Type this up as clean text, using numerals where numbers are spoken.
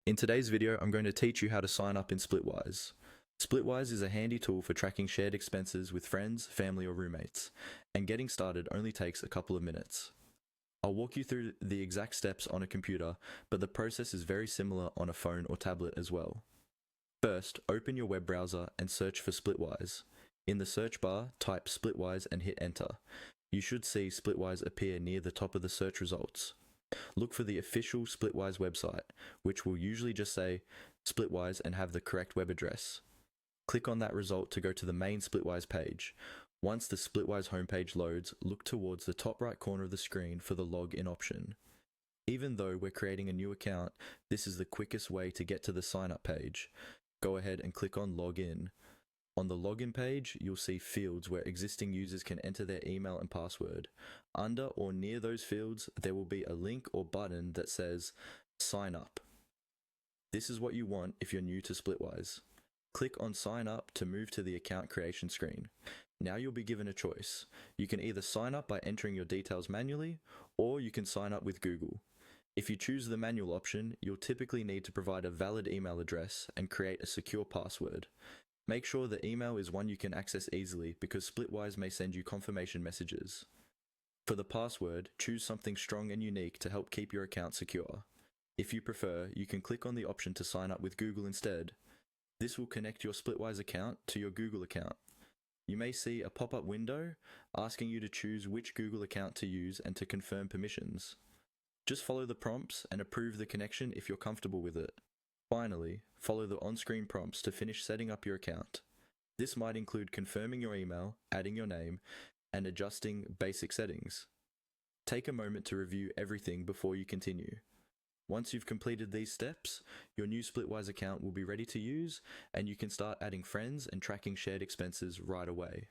In today's video, I'm going to teach you how to sign up in Splitwise. Splitwise is a handy tool for tracking shared expenses with friends, family, or roommates, and getting started only takes a couple of minutes. I'll walk you through the exact steps on a computer, but the process is very similar on a phone or tablet as well. First, open your web browser and search for Splitwise. In the search bar, type Splitwise and hit enter. You should see Splitwise appear near the top of the search results. Look for the official Splitwise website, which will usually just say Splitwise and have the correct web address. Click on that result to go to the main Splitwise page. Once the Splitwise homepage loads, look towards the top right corner of the screen for the login option. Even though we're creating a new account, this is the quickest way to get to the sign up page. Go ahead and click on login. On the login page, you'll see fields where existing users can enter their email and password. Under or near those fields, there will be a link or button that says Sign Up. This is what you want if you're new to Splitwise. Click on Sign Up to move to the account creation screen. Now you'll be given a choice. You can either sign up by entering your details manually, or you can sign up with Google. If you choose the manual option, you'll typically need to provide a valid email address and create a secure password. Make sure the email is one you can access easily because Splitwise may send you confirmation messages. For the password, choose something strong and unique to help keep your account secure. If you prefer, you can click on the option to sign up with Google instead. This will connect your Splitwise account to your Google account. You may see a pop-up window asking you to choose which Google account to use and to confirm permissions. Just follow the prompts and approve the connection if you're comfortable with it. Finally, follow the on-screen prompts to finish setting up your account. This might include confirming your email, adding your name, and adjusting basic settings. Take a moment to review everything before you continue. Once you've completed these steps, your new Splitwise account will be ready to use, and you can start adding friends and tracking shared expenses right away.